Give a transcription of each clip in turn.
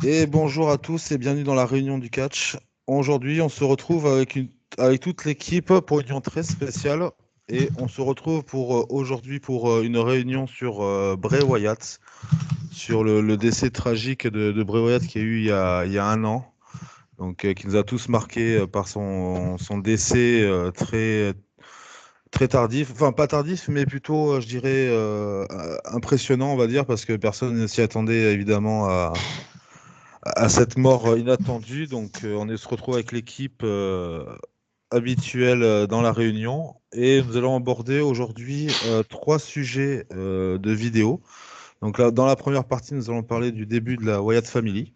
Et bonjour à tous et bienvenue dans la réunion du catch. Aujourd'hui, on se retrouve avec toute l'équipe pour une réunion très spéciale. Et on se retrouve aujourd'hui pour une réunion sur Bray Wyatt, sur le décès tragique de Bray Wyatt qui a eu il y a un an. Donc, qui nous a tous marqués par son décès très tardif. Enfin, pas tardif, mais plutôt, je dirais, impressionnant, on va dire, parce que personne ne s'y attendait évidemment à cette mort inattendue. Donc, se retrouve avec l'équipe habituelle dans la réunion et nous allons aborder aujourd'hui trois sujets de vidéo. Donc, là, dans la première partie, nous allons parler du début de la Wyatt Family.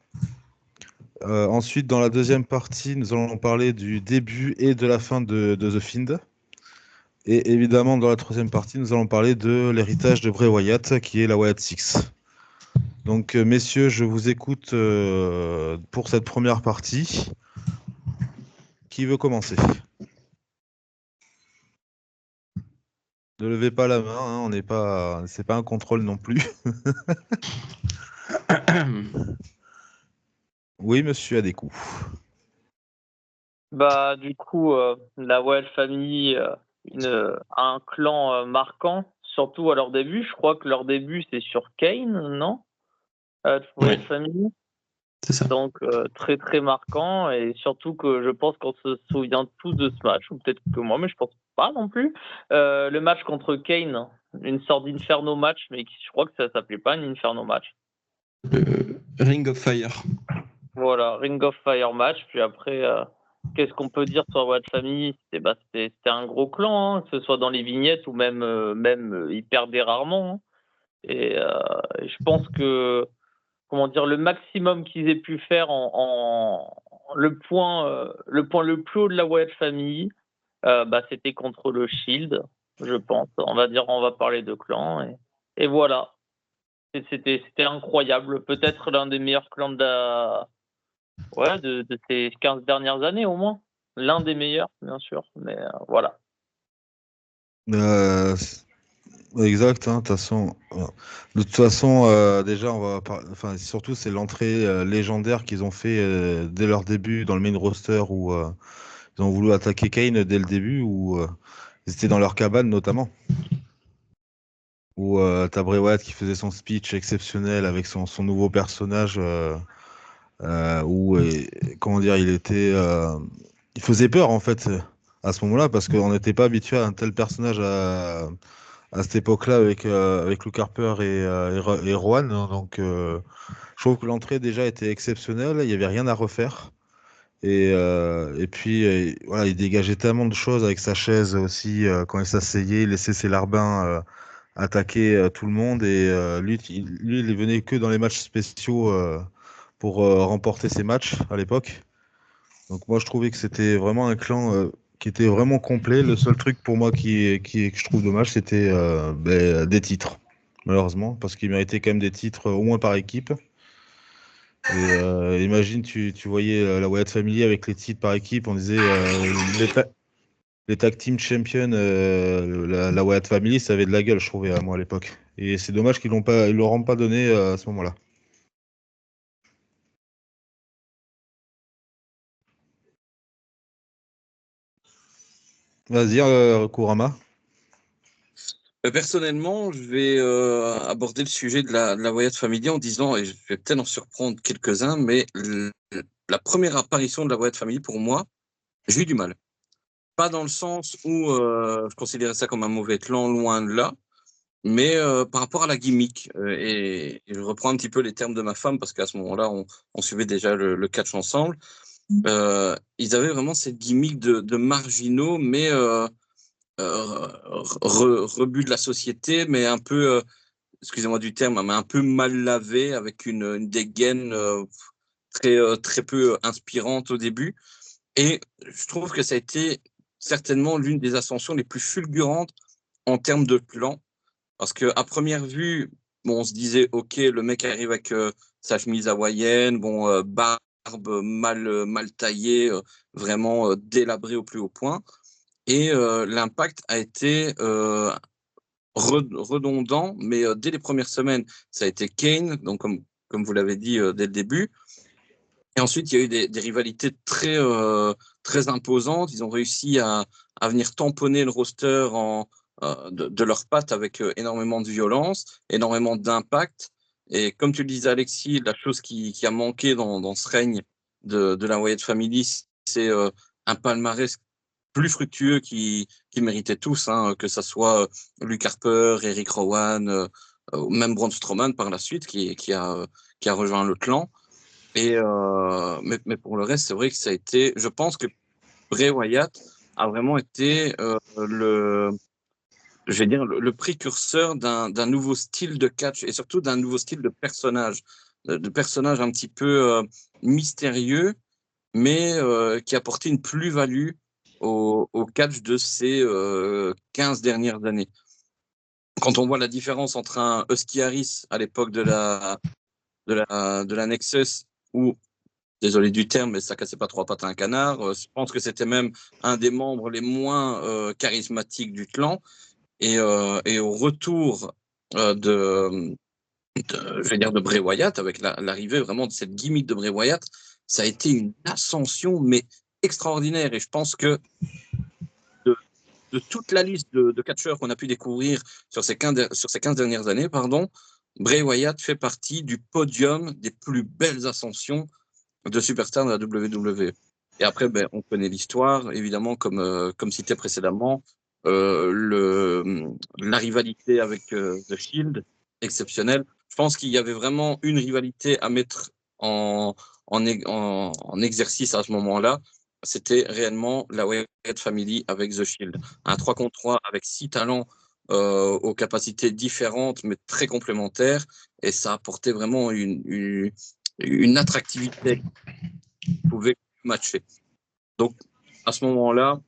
Ensuite, dans la deuxième partie, nous allons parler du début et de la fin de The Fiend. Et évidemment, dans la troisième partie, nous allons parler de l'héritage de Bray Wyatt, qui est la Wyatt Six. Donc, messieurs, je vous écoute pour cette première partie. Qui veut commencer? Ne levez pas la main, hein, on n'est pas, c'est pas un contrôle non plus. Oui, monsieur a des coups. Bah, du coup, la Wyatt Family, un clan marquant, surtout à leur début. Je crois que leur début, c'est sur Kane, non? Wyatt Oui, Family. c'est ça. Donc, très, très marquant. Et surtout que je pense qu'on se souvient tous de ce match, ou peut-être que moi, mais je pense pas non plus. Le match contre Kane, une sorte d'Inferno match, mais je crois que ça s'appelait pas un Inferno match. Ring of Fire. Voilà, Ring of Fire match. Puis après, qu'est-ce qu'on peut dire sur Wyatt Family? C'était un gros clan, hein, que ce soit dans les vignettes ou même ils perdaient rarement, hein. Et je pense que, comment dire, le maximum qu'ils aient pu faire le point le plus haut de la Wyatt Family, c'était contre le Shield, je pense. On va parler de clan. Et voilà. C'était incroyable. Peut-être l'un des meilleurs clans de ces 15 dernières années au moins. L'un des meilleurs, bien sûr, mais voilà. Exact, hein, de toute façon, déjà, enfin, surtout, c'est l'entrée légendaire qu'ils ont fait dès leur début dans le main roster où ils ont voulu attaquer Kane dès le début, où ils étaient dans leur cabane notamment. Où t'as Bray Wyatt qui faisait son speech exceptionnel avec son nouveau personnage, où, comment dire, il faisait peur en fait à ce moment-là parce qu'on n'était pas habitué à un tel personnage à cette époque-là avec Luke Harper et Rowan, hein. Donc, je trouve que l'entrée déjà était exceptionnelle. Il n'y avait rien à refaire. Et puis, voilà, il dégageait tellement de choses avec sa chaise aussi quand il s'asseyait, il laissait ses larbins attaquer tout le monde. Et lui, il venait que dans les matchs spéciaux pour remporter ses matchs à l'époque. Donc moi, je trouvais que c'était vraiment un clan qui était vraiment complet. Le seul truc pour moi que je trouve dommage, c'était des titres, malheureusement, parce qu'il méritait quand même des titres au moins par équipe. Et imagine, tu voyais la Wyatt Family avec les titres par équipe, on disait les tag team champions, la Wyatt Family, ça avait de la gueule, je trouvais, à moi à l'époque. Et c'est dommage ils l'auront pas donné à ce moment-là. Vas-y, Kurama. Personnellement, je vais aborder le sujet de la Wyatt Family en disant, et je vais peut-être en surprendre quelques-uns, mais la première apparition de la Wyatt Family, pour moi, j'ai eu du mal. Pas dans le sens où je considérais ça comme un mauvais clan, loin de là, mais par rapport à la gimmick. Et je reprends un petit peu les termes de ma femme, parce qu'à ce moment-là, on suivait déjà le catch ensemble. Ils avaient vraiment cette gimmick de marginaux, mais rebut de la société, mais un peu, excusez-moi du terme, mais un peu mal lavé, avec une dégaine très peu inspirante au début. Et je trouve que ça a été certainement l'une des ascensions les plus fulgurantes en termes de clan, parce qu'à première vue, bon, on se disait, ok, le mec arrive avec sa chemise hawaïenne, bon, barbe mal taillée, vraiment délabrée au plus haut point. Et l'impact a été redondant, mais dès les premières semaines, ça a été Kane, donc comme comme vous l'avez dit dès le début. Et ensuite, il y a eu des rivalités très imposantes. Ils ont réussi à venir tamponner le roster de leurs pattes avec énormément de violence, énormément d'impact. Et comme tu le disais, Alexis, la chose qui a manqué dans ce règne de la Wyatt Family, c'est un palmarès plus fructueux qu'ils méritaient tous, hein, que ce soit Luke Harper, Eric Rowan, même Braun Strowman par la suite, qui a rejoint le clan. Mais pour le reste, c'est vrai que ça a été. Je pense que Bray Wyatt a vraiment été le précurseur d'un nouveau style de catch et surtout d'un nouveau style de personnage un petit peu mystérieux, mais qui a apporté une plus-value au catch de ces 15 dernières années. Quand on voit la différence entre un Husky Harris à l'époque de la Nexus, où, désolé du terme, mais ça cassait pas trois pattes à un canard, je pense que c'était même un des membres les moins charismatiques du clan, et au retour de Bray Wyatt, avec l'arrivée vraiment de cette gimmick de Bray Wyatt, ça a été une ascension, mais extraordinaire. Et je pense que de toute la liste de catcheurs qu'on a pu découvrir sur ces 15 dernières années, Bray Wyatt fait partie du podium des plus belles ascensions de superstars de la WWE. Et après, on connaît l'histoire, évidemment, comme cité précédemment, la rivalité avec The Shield, exceptionnelle. Je pense qu'il y avait vraiment une rivalité à mettre en exercice à ce moment-là. C'était réellement la Wyatt Family avec The Shield. Un 3 contre 3 avec 6 talents aux capacités différentes, mais très complémentaires. Et ça apportait vraiment une attractivité qui pouvait matcher. Donc, à ce moment-là,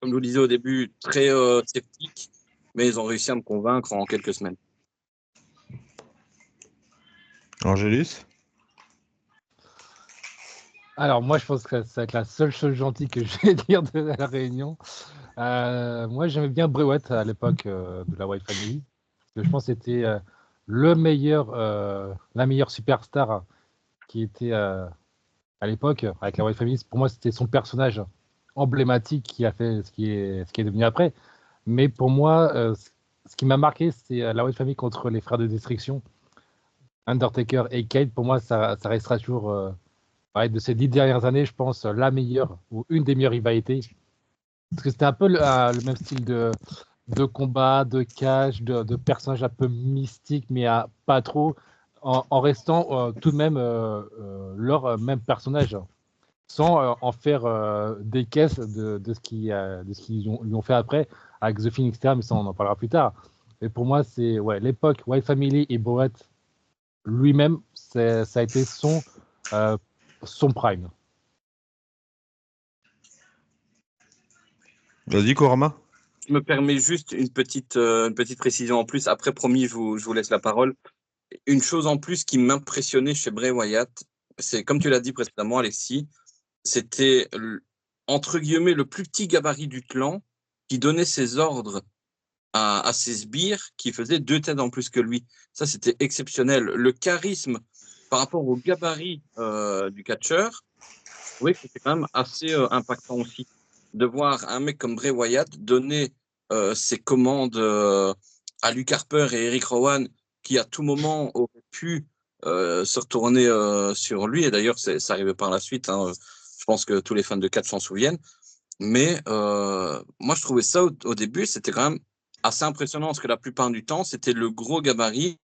comme je vous le disais au début, très sceptique, mais ils ont réussi à me convaincre en quelques semaines. Angélus? Alors, moi, je pense que ça va être la seule chose gentille que je vais dire de la réunion. Moi, j'aimais bien Bray Wyatt à l'époque de la Wyatt Family. Parce que je pense que c'était la meilleure superstar qui était à l'époque avec la Wyatt Family. Pour moi, c'était son personnage emblématique qui a fait ce qui est devenu après. Mais pour moi, ce qui m'a marqué, c'est la Wyatt Family contre les frères de Destruction, Undertaker et Kane. Pour moi, ça restera toujours, de ces 10 dernières années, je pense, la meilleure ou une des meilleures rivalités. Parce que c'était un peu le même style de combat, de catch, de personnage un peu mystique, mais pas trop, en restant tout de même leur même personnage, sans en faire des caisses de ce qu'ils lui ont fait après avec The Phoenix, mais ça on en parlera plus tard. Et pour moi, c'est l'époque Wyatt Family et Bray Wyatt lui-même, ça a été son prime. Vas-y, Korama. Je me permets juste une petite précision en plus. Après, promis, je vous laisse la parole. Une chose en plus qui m'impressionnait chez Bray Wyatt, c'est, comme tu l'as dit précédemment, Alexis, c'était, entre guillemets, le plus petit gabarit du clan qui donnait ses ordres à ses sbires qui faisaient 2 têtes en plus que lui. Ça, c'était exceptionnel. Le charisme par rapport au gabarit du catcheur, je trouvais que c'était quand même assez impactant aussi. De voir un mec comme Bray Wyatt donner ses commandes à Luke Harper et Eric Rowan, qui à tout moment auraient pu se retourner sur lui. Et d'ailleurs, ça arrivait par la suite. Hein. Je pense que tous les fans de catch s'en souviennent. Mais moi, je trouvais ça au début, c'était quand même assez impressionnant, parce que la plupart du temps, c'était le gros gabarit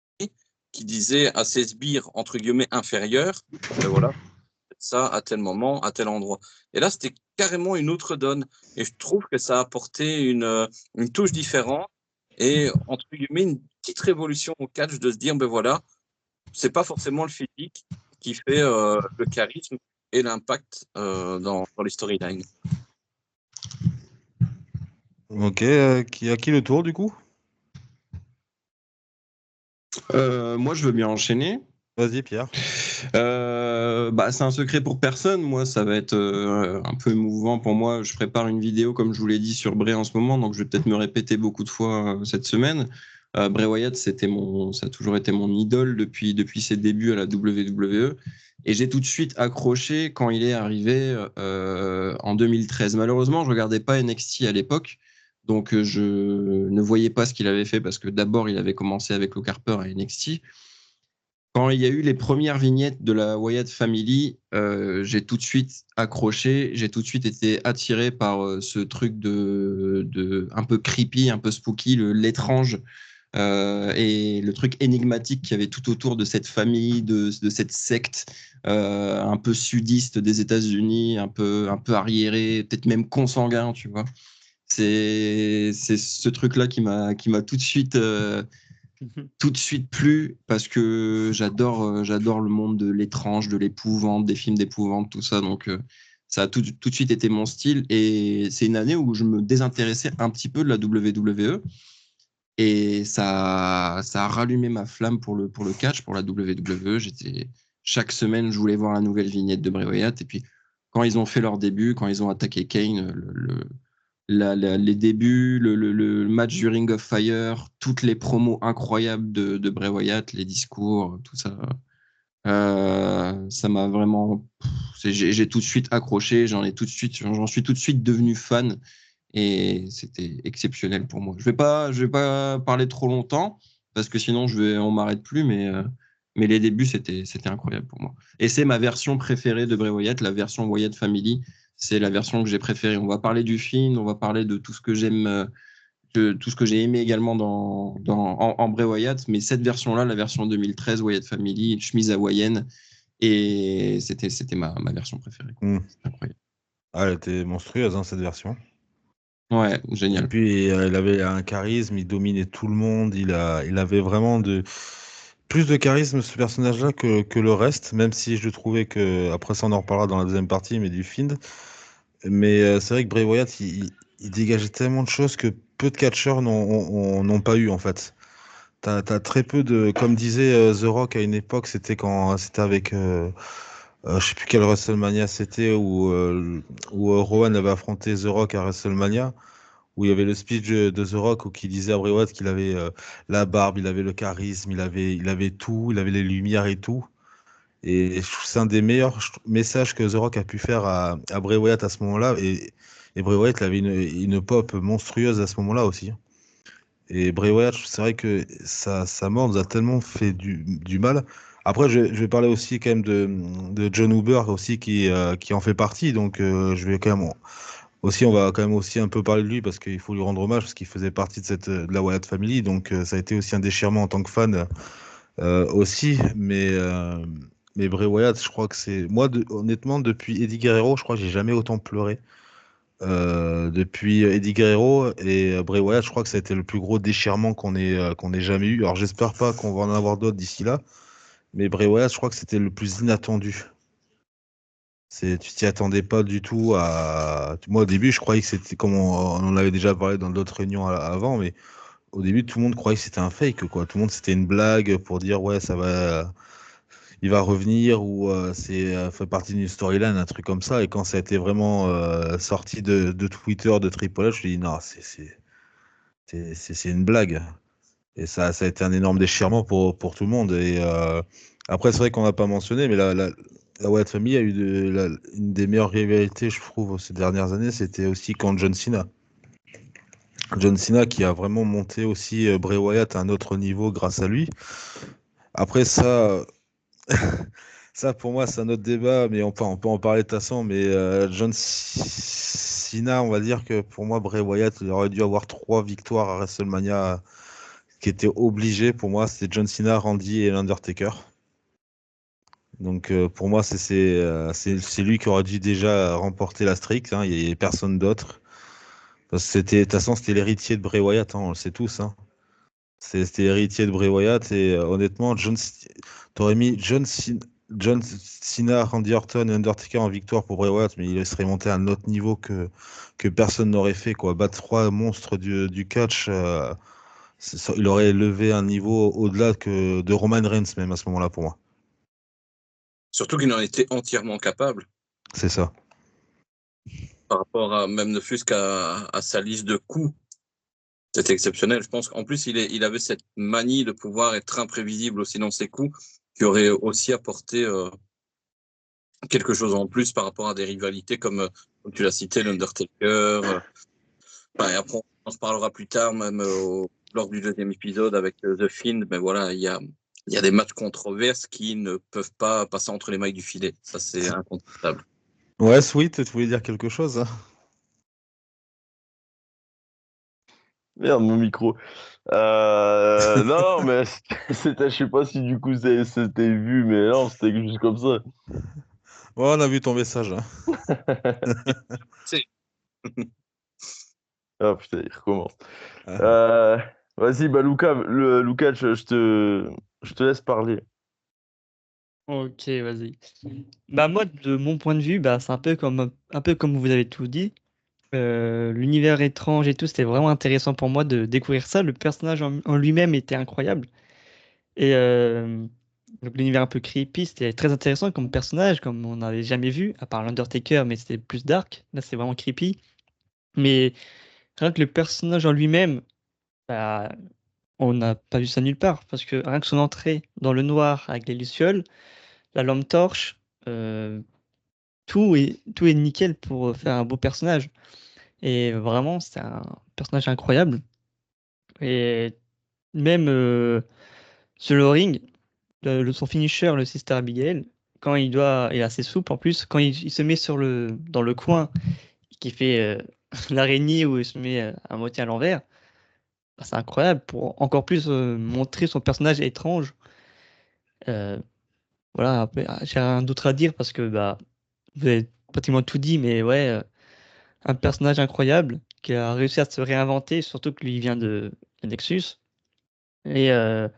qui disait à ses sbires, entre guillemets, inférieurs, voilà, ça à tel moment, à tel endroit. Et là, c'était carrément une autre donne. Et je trouve que ça a apporté une touche différente et, entre guillemets, une petite révolution au catch de se dire, voilà, c'est pas forcément le physique qui fait le charisme et l'impact dans les storylines. Ok, qui a qui le tour du coup? Moi, je veux bien enchaîner. Vas-y, Pierre. C'est un secret pour personne. Moi, ça va être un peu émouvant pour moi. Je prépare une vidéo, comme je vous l'ai dit, sur Bray en ce moment, donc je vais peut-être me répéter beaucoup de fois cette semaine. Bray Wyatt, ça a toujours été mon idole depuis ses débuts à la WWE. Et j'ai tout de suite accroché quand il est arrivé en 2013. Malheureusement, je regardais pas NXT à l'époque, donc je ne voyais pas ce qu'il avait fait parce que d'abord, il avait commencé avec Luke Harper à NXT. Quand il y a eu les premières vignettes de la Wyatt Family, j'ai tout de suite accroché, j'ai tout de suite été attiré par ce truc de un peu creepy, un peu spooky, l'étrange et le truc énigmatique qu'il y avait tout autour de cette famille, de cette secte un peu sudiste des États-Unis, un peu arriéré, peut-être même consanguin, tu vois. C'est ce truc-là qui m'a tout de suite plu parce que j'adore le monde de l'étrange, de l'épouvante, des films d'épouvante, tout ça. Donc, ça a tout de suite été mon style. Et c'est une année où je me désintéressais un petit peu de la WWE. Et ça a rallumé ma flamme pour le catch, pour la WWE. Chaque semaine, je voulais voir la nouvelle vignette de Bray Wyatt. Et puis, quand ils ont fait leur début, quand ils ont attaqué Kane, les débuts, le match du Ring of Fire, toutes les promos incroyables de Bray Wyatt, les discours, tout ça, ça m'a vraiment. J'ai tout de suite accroché, j'en suis tout de suite devenu fan et c'était exceptionnel pour moi. Je vais pas parler trop longtemps parce que sinon on m'arrête plus, mais les débuts c'était incroyable pour moi. Et c'est ma version préférée de Bray Wyatt, la version Wyatt Family. C'est la version que j'ai préférée. On va parler du film, on va parler de tout ce que j'aime, tout ce que j'ai aimé également en Bray Wyatt. Mais cette version-là, la version 2013, Wyatt Family, chemise hawaïenne, et c'était ma version préférée. C'est incroyable. Ah, elle était monstrueuse, hein, cette version. Ouais, Et génial. puis, il avait un charisme, il dominait tout le monde. Il avait vraiment plus de charisme, ce personnage-là, que le reste, même si je trouvais que, après ça, on en reparlera dans la deuxième partie, mais du film. Mais c'est vrai que Bray Wyatt, il dégageait tellement de choses que peu de catcheurs n'ont pas eu, en fait. T'as très peu de. Comme disait The Rock à une époque, c'était avec. Je sais plus quel WrestleMania c'était, où Rowan avait affronté The Rock à WrestleMania, où il y avait le speech de The Rock où il disait à Bray Wyatt qu'il avait la barbe, il avait le charisme, il avait tout, il avait les lumières et tout. Et je trouve que c'est un des meilleurs messages que The Rock a pu faire à Bray Wyatt à ce moment-là. Et Bray Wyatt il avait une pop monstrueuse à ce moment-là aussi. Et Bray Wyatt, c'est vrai que sa mort nous a tellement fait du mal. Après, je vais parler aussi quand même de John Huber aussi qui en fait partie. Donc, je vais quand même aussi, on va quand même aussi un peu parler de lui parce qu'il faut lui rendre hommage parce qu'il faisait partie de la Wyatt Family. Donc, ça a été aussi un déchirement en tant que fan aussi. Mais Bray Wyatt, je crois que c'est moi honnêtement depuis Eddie Guerrero, je crois que j'ai jamais autant pleuré. Depuis Eddie Guerrero et Bray Wyatt, je crois que ça a été le plus gros déchirement qu'on ait jamais eu. Alors j'espère pas qu'on va en avoir d'autres d'ici là, mais Bray Wyatt, je crois que c'était le plus inattendu. Tu t'y attendais pas du tout Moi au début, je croyais que c'était comme on en avait déjà parlé dans d'autres réunions avant, mais au début, tout le monde croyait que c'était un fake, quoi. Tout le monde, c'était une blague pour dire ouais, il va revenir ou fait partie d'une storyline, un truc comme ça. Et quand ça a été vraiment sorti de Twitter, de Triple H, je me suis dit non, c'est une blague. Et ça a été un énorme déchirement pour tout le monde. Et après, c'est vrai qu'on n'a pas mentionné, mais la Wyatt Family a eu une des meilleures rivalités, je trouve, ces dernières années. C'était aussi quand John Cena. John Cena qui a vraiment monté aussi Bray Wyatt à un autre niveau grâce à lui. Après ça, ça, pour moi, c'est un autre débat, mais on peut en parler de toute façon. Mais John Cena, on va dire que pour moi, Bray Wyatt, il aurait dû avoir 3 victoires à WrestleMania qui étaient obligées. Pour moi, c'était John Cena, Randy et l'Undertaker. Donc pour moi, c'est lui qui aurait dû déjà remporter la streak. Hein. Il n'y avait personne d'autre. Parce que de toute façon, c'était l'héritier de Bray Wyatt, hein, on le sait tous. Hein. C'était l'héritier de Bray Wyatt. Et honnêtement, t'aurais mis John Cena, Randy Orton et Undertaker en victoire pour Bray Wyatt, mais il serait monté à un autre niveau que personne n'aurait fait, quoi. Battre 3 monstres du catch, il aurait élevé un niveau au-delà de Roman Reigns, même à ce moment-là, pour moi. Surtout qu'il en était entièrement capable. C'est ça. Par rapport à même ne fût-ce qu'à sa liste de coups. C'était exceptionnel. Je pense qu'en plus, il avait cette manie de pouvoir être imprévisible aussi dans ses coups, qui aurait aussi apporté quelque chose en plus par rapport à des rivalités comme tu l'as cité, l'Undertaker. Et après, on en reparlera plus tard, même lors du deuxième épisode avec The Fiend. Mais voilà, il y a des matchs controverses qui ne peuvent pas passer entre les mailles du filet. Ça, c'est incontestable. Ouais, Sweet, tu voulais dire quelque chose, hein? Merde, mon micro. Non, mais je sais pas si du coup c'était vu, mais non, c'était juste comme ça. Ouais, on a vu ton message, hein. Ah putain, il recommence. Ah. Vas-y, bah Lucas, je te laisse parler. Ok, vas-y. Bah moi, de mon point de vue, bah c'est un peu comme vous avez tout dit. L'univers étrange et tout, c'était vraiment intéressant pour moi de découvrir ça. Le personnage en lui-même était incroyable. Et donc l'univers un peu creepy, c'était très intéressant comme personnage, comme on n'avait jamais vu, à part l'Undertaker, mais c'était plus dark. Là, c'est vraiment creepy. Mais rien que le personnage en lui-même, bah, on n'a pas vu ça nulle part. Parce que rien que son entrée dans le noir avec les lucioles, la lampe torche, euh, tout est nickel pour faire un beau personnage. Et vraiment, c'est un personnage incroyable. Et même sur le ring, son finisher, le Sister Abigail, quand il est assez souple en plus, quand il se met dans le coin, qui fait l'araignée où il se met à moitié à l'envers, bah, c'est incroyable pour encore plus montrer son personnage étrange. Euh, voilà, après, j'ai rien d'autre à dire parce que bah, vous avez pratiquement tout dit, mais ouais, un personnage incroyable qui a réussi à se réinventer, surtout que lui il vient de Nexus. Et, euh,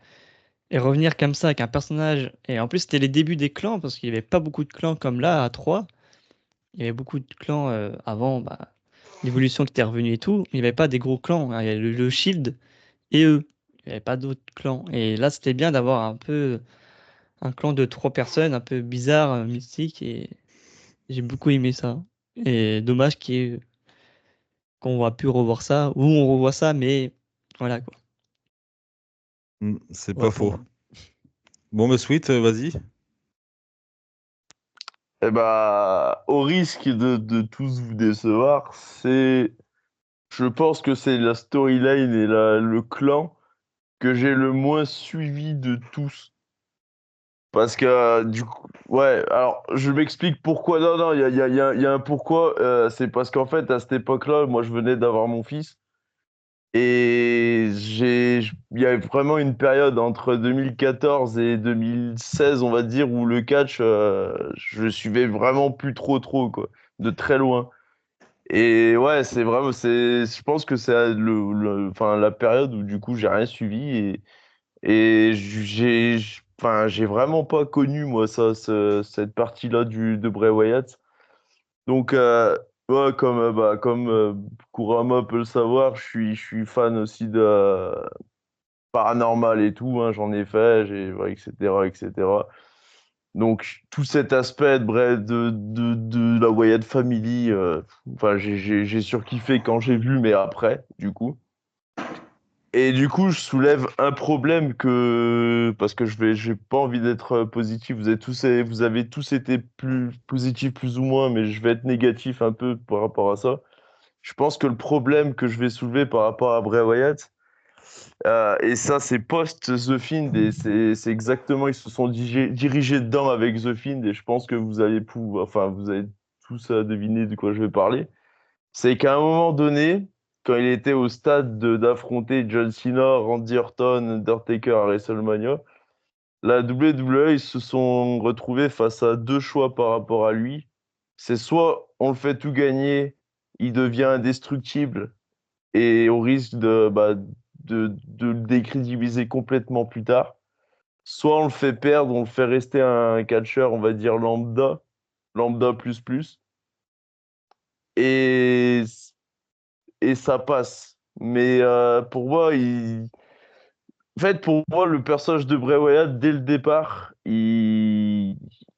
et revenir comme ça avec un personnage. Et en plus, c'était les débuts des clans, parce qu'il n'y avait pas beaucoup de clans comme là, à 3. Il y avait beaucoup de clans avant bah, l'évolution qui était revenue et tout. Il n'y avait pas des gros clans, hein. Il y avait le Shield et eux. Il n'y avait pas d'autres clans. Et là, c'était bien d'avoir un peu un clan de 3 personnes, un peu bizarre, mystique. Et j'ai beaucoup aimé ça. Et dommage qu'on va plus revoir ça, ou on revoit ça, mais voilà quoi. C'est Ouais, pas pour faux. moi. Bon, mais Sweet, vas-y. Eh bah, au risque de tous vous décevoir, je pense que c'est la storyline et le clan que j'ai le moins suivi de tous. Parce que, du coup, ouais, alors, je m'explique pourquoi. Non, non, il y a un pourquoi. C'est parce qu'en fait, à cette époque-là, moi, je venais d'avoir mon fils. Et il y a vraiment une période entre 2014 et 2016, on va dire, où le catch, je le suivais vraiment plus trop, quoi, de très loin. Et ouais, je pense que c'est enfin, la période où du coup j'ai rien suivi et enfin, j'ai vraiment pas connu moi cette partie-là de Bray Wyatt. Donc ouais, comme Kurama peut le savoir, je suis fan aussi de paranormal et tout, hein, j'en ai fait, ouais, etc., etc. Donc tout cet aspect de la Wyatt Family, enfin j'ai surkiffé quand j'ai vu, mais après, du coup. Et du coup, je soulève un problème parce que j'ai pas envie d'être positif. Vous avez tous été plus positifs plus ou moins, mais je vais être négatif un peu par rapport à ça. Je pense que le problème que je vais soulever par rapport à Bray Wyatt, et ça c'est post The Fiend, et c'est exactement, ils se sont dirigés dedans avec The Fiend, et je pense que vous allez tous deviner de quoi je vais parler. C'est qu'à un moment donné, quand il était au stade d'affronter John Cena, Randy Orton, Undertaker à WrestleMania, la WWE, ils se sont retrouvés face à deux choix par rapport à lui. C'est soit on le fait tout gagner, il devient indestructible et au risque de le décrédibiliser complètement plus tard. Soit on le fait perdre, on le fait rester un catcheur, on va dire lambda plus plus. Et ça passe. Mais en fait, pour moi, le personnage de Bray Wyatt, dès le départ,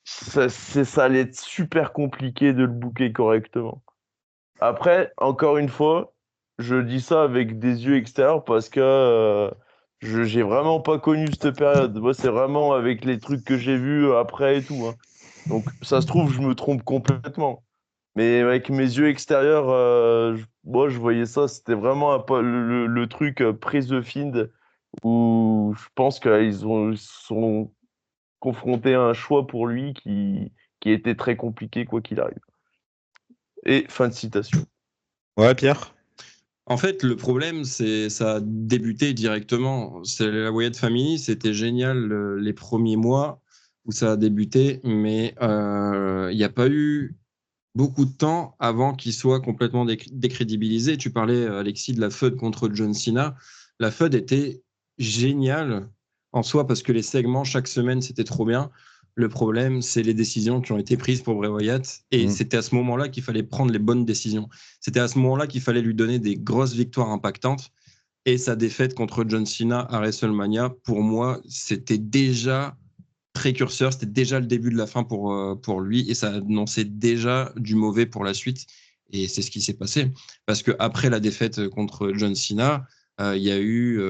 ça allait être super compliqué de le booker correctement. Après, encore une fois, je dis ça avec des yeux extérieurs parce que j'ai vraiment pas connu cette période. Moi, c'est vraiment avec les trucs que j'ai vus après et tout, hein. Donc, ça se trouve, je me trompe complètement. Mais avec mes yeux extérieurs, moi, je voyais ça, c'était vraiment le truc prise de Find où je pense ils sont confrontés à un choix pour lui qui était très compliqué, quoi qu'il arrive. Et fin de citation. Ouais, Pierre. En fait, le problème, c'est ça a débuté directement. C'est la Wyatt Family, c'était génial les premiers mois où ça a débuté, mais il n'y a pas eu beaucoup de temps avant qu'il soit complètement décrédibilisé. Tu parlais, Alexis, de la feud contre John Cena. La feud était géniale en soi parce que les segments, chaque semaine, c'était trop bien. Le problème, c'est les décisions qui ont été prises pour Bray Wyatt. Et c'était à ce moment-là qu'il fallait prendre les bonnes décisions. C'était à ce moment-là qu'il fallait lui donner des grosses victoires impactantes. Et sa défaite contre John Cena à WrestleMania, pour moi, c'était déjà précurseur, c'était déjà le début de la fin pour lui. Et ça annonçait déjà du mauvais pour la suite. Et c'est ce qui s'est passé. Parce qu'après la défaite contre John Cena, il y a eu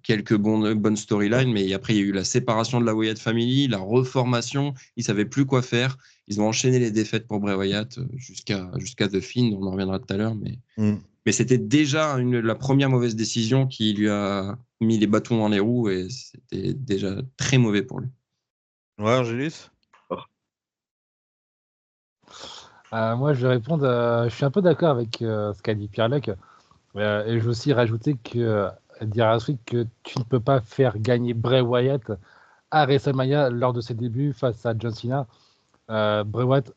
quelques bonnes storylines, mais après, il y a eu la séparation de la Wyatt Family, la reformation. Ils ne savaient plus quoi faire. Ils ont enchaîné les défaites pour Bray Wyatt jusqu'à The Fiend. On en reviendra tout à l'heure. Mais c'était déjà la première mauvaise décision qui lui a mis les bâtons dans les roues et c'était déjà très mauvais pour lui. Ouais, Angélus. Moi, je vais répondre. Je suis un peu d'accord avec ce qu'a dit Pierre-Luc. Et je veux aussi rajouter dire à ce que tu ne peux pas faire gagner Bray Wyatt à WrestleMania lors de ses débuts face à John Cena. Bray Wyatt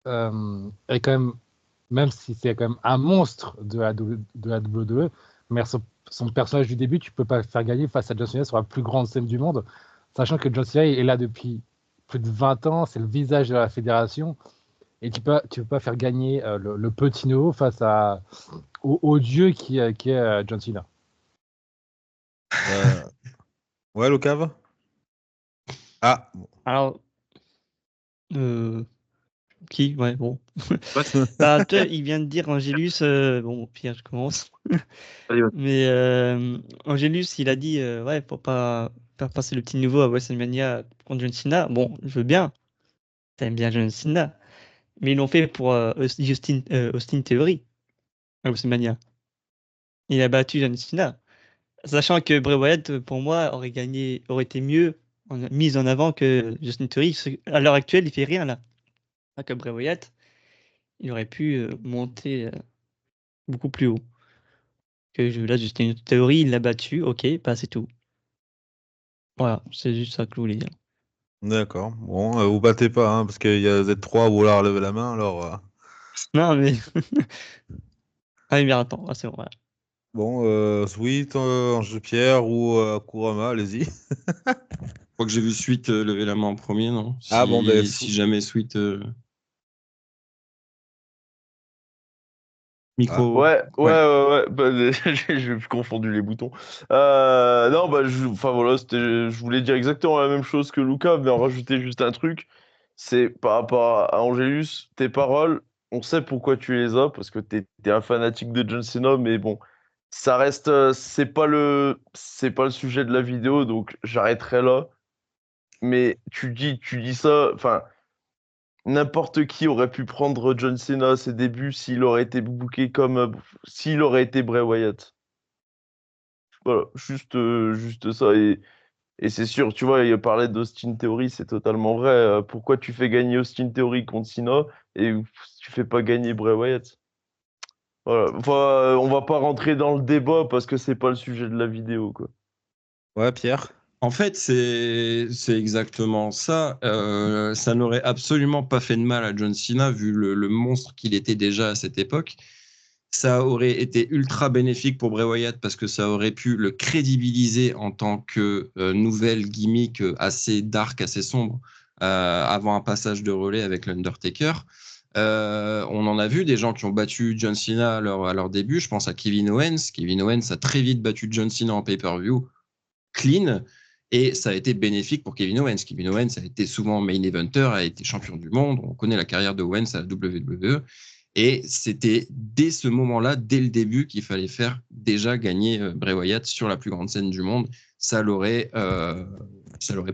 est quand même si c'est quand même un monstre de la WWE, mais son personnage du début, tu peux pas le faire gagner face à John Cena sur la plus grande scène du monde, sachant que John Cena est là depuis plus de 20 ans, c'est le visage de la fédération, et tu peux pas faire gagner le petit nouveau face au dieu qui est John Cena. Ouais, Locave. Ah. Alors, qui? Ouais, bon. Bah, il vient de dire Angélus. Bon, Pierre, je commence. Mais Angélus, il a dit ouais, faut pas faire passer le petit nouveau à WrestleMania contre John Cena. Bon, je veux bien. T'aimes bien John Cena. Mais ils l'ont fait pour Austin Theory à WrestleMania. Il a battu John Cena. Sachant que Bray Wyatt, pour moi, aurait été mieux mis en avant que Justin Theory. À l'heure actuelle, il fait rien là. Pas que Bray Wyatt, il aurait pu monter beaucoup plus haut. Là, Justin Theory, il l'a battu, ok, bah c'est tout. Voilà, c'est juste ça que je voulais dire. D'accord. Bon, vous battez pas, hein, parce qu'il y a Z3 où vouloir lever la main, alors. Non, mais. Ah, mais attends, c'est bon. Voilà. Bon, Sweet, Ange-Pierre ou Kurama, allez-y. Je crois que j'ai vu Sweet lever la main en premier, non? Si jamais Sweet. Micro. Ouais. Bah, j'ai confondu les boutons. Non, bah, voilà, je voulais dire exactement la même chose que Luca, mais en rajouter juste un truc. C'est par rapport à Angélus, tes paroles, on sait pourquoi tu les as, parce que t'es un fanatique de John Cena, mais bon, ça reste, c'est pas le sujet de la vidéo, donc j'arrêterai là. Mais tu dis ça, enfin. N'importe qui aurait pu prendre John Cena à ses débuts s'il aurait été booké s'il aurait été Bray Wyatt. Voilà, juste ça. Et c'est sûr, tu vois, il parlait d'Austin Theory, c'est totalement vrai. Pourquoi tu fais gagner Austin Theory contre Cena et tu fais pas gagner Bray Wyatt? Voilà. Enfin, on va pas rentrer dans le débat parce que c'est pas le sujet de la vidéo, quoi. Ouais, Pierre. En fait, c'est exactement ça. Ça n'aurait absolument pas fait de mal à John Cena, vu le monstre qu'il était déjà à cette époque. Ça aurait été ultra bénéfique pour Bray Wyatt parce que ça aurait pu le crédibiliser en tant que nouvelle gimmick assez dark, assez sombre, avant un passage de relais avec l'Undertaker. On en a vu des gens qui ont battu John Cena à leur début. Je pense à Kevin Owens. Kevin Owens a très vite battu John Cena en pay-per-view clean. Et ça a été bénéfique pour Kevin Owens. Kevin Owens a été souvent main eventer, a été champion du monde. On connaît la carrière de Owens à la WWE. Et c'était dès ce moment-là, dès le début, qu'il fallait faire déjà gagner Bray Wyatt sur la plus grande scène du monde. Ça l'aurait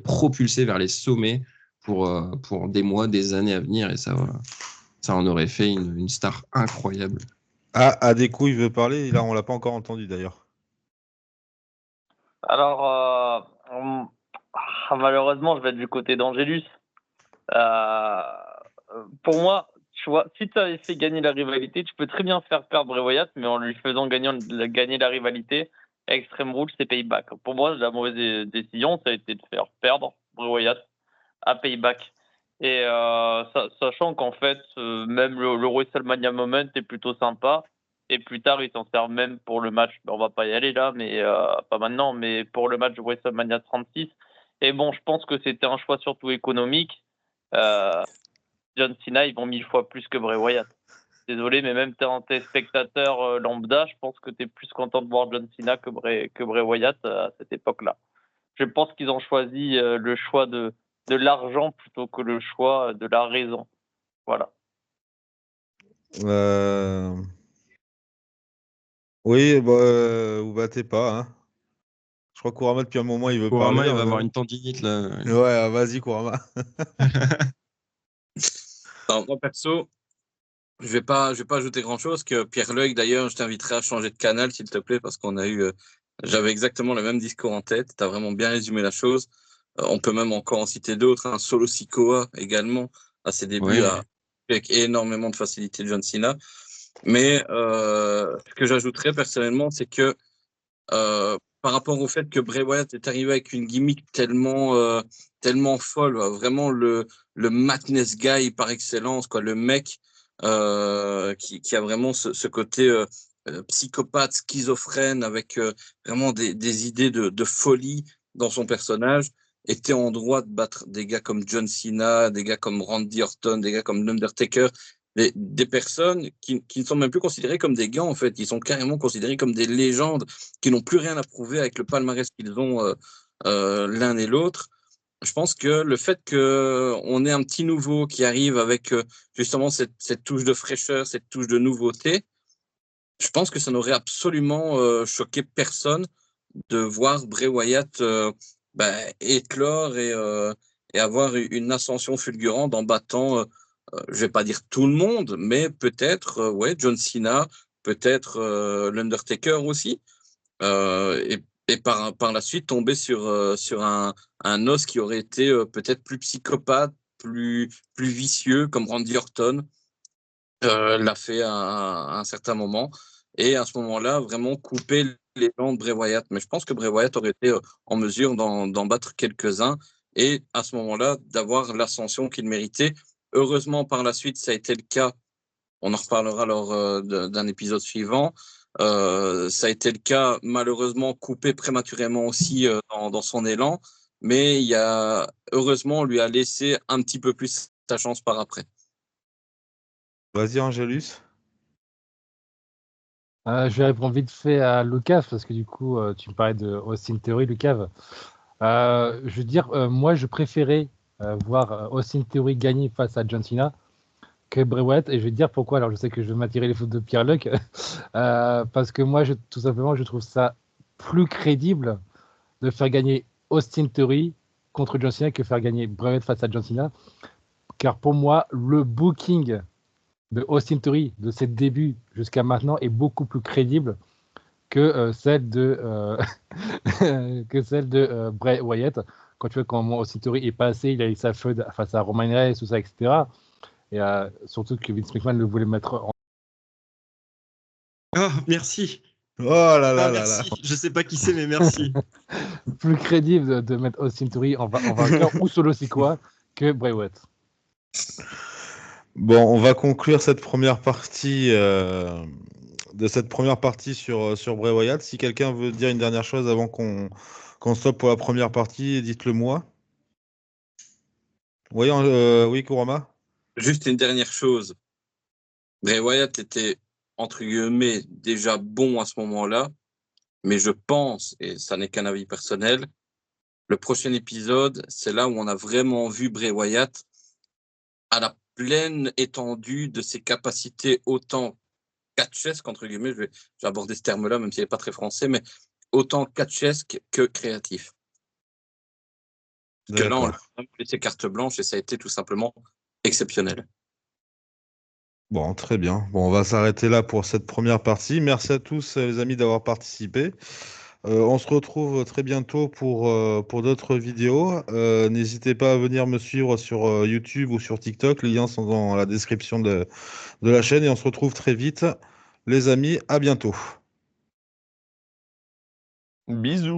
propulsé vers les sommets pour des mois, des années à venir. Et ça en aurait fait une star incroyable. Ah, Adeko, il veut parler. Là, on l'a pas encore entendu d'ailleurs. Alors, malheureusement, je vais être du côté d'Angelus. Pour moi, tu vois, si tu avais fait gagner la rivalité, tu peux très bien faire perdre Bray Wyatt, mais en lui faisant gagner la rivalité, Extreme Rules, c'est Payback. Pour moi, la mauvaise décision, ça a été de faire perdre Bray Wyatt à Payback. Et sachant qu'en fait, même le WrestleMania Moment est plutôt sympa. Et plus tard, il s'en sert même pour le match. On va pas y aller là, mais pas maintenant, mais pour le match de WrestleMania 36. Et bon, je pense que c'était un choix surtout économique. John Cena, ils vont 1000 fois plus que Bray Wyatt. Désolé, mais même en t'es spectateur lambda, je pense que tu es plus content de voir John Cena que Bray Wyatt à cette époque-là. Je pense qu'ils ont choisi le choix de l'argent plutôt que le choix de la raison. Voilà. Oui, vous battez pas. Hein. Je crois que Kurama, depuis un moment, il veut Kurama, parler. il va avoir une tendinite là. Ouais, vas-y, Kurama. Alors, moi, perso, je vais pas ajouter grand-chose. Que Pierre Luc, d'ailleurs, je t'inviterai à changer de canal, s'il te plaît, parce qu'on a eu... j'avais exactement le même discours en tête. Tu as vraiment bien résumé la chose. On peut même encore en citer d'autres. Un Solo Sikoa également, à ses débuts, avec énormément de facilité de John Cena. Mais ce que j'ajouterais personnellement, c'est que par rapport au fait que Bray Wyatt est arrivé avec une gimmick tellement folle, vraiment le madness guy par excellence, quoi, le mec qui a vraiment ce côté psychopathe, schizophrène, avec vraiment des idées de folie dans son personnage, était en droit de battre des gars comme John Cena, des gars comme Randy Orton, des gars comme l'Undertaker, des personnes qui ne sont même plus considérées comme des gars, en fait. Ils sont carrément considérés comme des légendes qui n'ont plus rien à prouver avec le palmarès qu'ils ont l'un et l'autre. Je pense que le fait qu'on ait un petit nouveau qui arrive avec justement cette touche de fraîcheur, cette touche de nouveauté, je pense que ça n'aurait absolument choqué personne de voir Bray Wyatt éclore et avoir une ascension fulgurante en battant, je vais pas dire tout le monde, mais peut-être John Cena, peut-être l'Undertaker aussi, et par la suite tomber sur un os qui aurait été peut-être plus psychopathe, plus vicieux, comme Randy Orton l'a fait à un certain moment. Et à ce moment-là, vraiment couper les dents de Bray Wyatt. Mais je pense que Bray Wyatt aurait été en mesure d'en battre quelques-uns et à ce moment-là, d'avoir l'ascension qu'il méritait. Heureusement, par la suite, ça a été le cas. On en reparlera lors d'un épisode suivant. Ça a été le cas, malheureusement, coupé prématurément aussi dans son élan. Mais heureusement, on lui a laissé un petit peu plus sa chance par après. Vas-y, Angelus. Je vais répondre vite fait à Lucas, parce que du coup, tu me parlais de Austin Theory, Lucas. Je veux dire, moi, je préférais voir Austin Theory gagner face à John Cena que Bray Wyatt, et je vais te dire pourquoi. Alors, je sais que je vais m'attirer les fautes de Pierre Luc, parce que moi, tout simplement, je trouve ça plus crédible de faire gagner Austin Theory contre John Cena que faire gagner Bray Wyatt face à John Cena, car pour moi, le booking de Austin Theory de ses débuts jusqu'à maintenant est beaucoup plus crédible que celle de Bray Wyatt. Quand tu vois comment Austin Theory est passé, il a eu sa feud face à Roman Reigns, tout ça, etc. Et surtout que Vince McMahon le voulait mettre en... Oh, merci. Oh là là là merci. là. Je sais pas qui c'est, mais merci. plus crédible de mettre Austin Theory en vainqueur ou Solo Sikoa que Bray Wyatt. Bon, on va conclure cette première partie sur Bray Wyatt. Si quelqu'un veut dire une dernière chose avant qu'on stoppe pour la première partie, dites-le moi. Oui, Kurama. Juste une dernière chose. Bray Wyatt était, entre guillemets, déjà bon à ce moment-là, mais je pense, et ça n'est qu'un avis personnel, le prochain épisode, c'est là où on a vraiment vu Bray Wyatt à la pleine étendue de ses capacités autant catchesques, entre guillemets, je vais aborder ce terme-là, même s'il n'est pas très français, mais autant catchesque que créatif. Parce que là, on lui a laissé carte blanche et ça a été tout simplement exceptionnel. Bon, très bien. Bon, on va s'arrêter là pour cette première partie. Merci à tous, les amis, d'avoir participé. On se retrouve très bientôt pour d'autres vidéos. N'hésitez pas à venir me suivre sur YouTube ou sur TikTok. Les liens sont dans la description de la chaîne et on se retrouve très vite. Les amis, à bientôt. Bisous.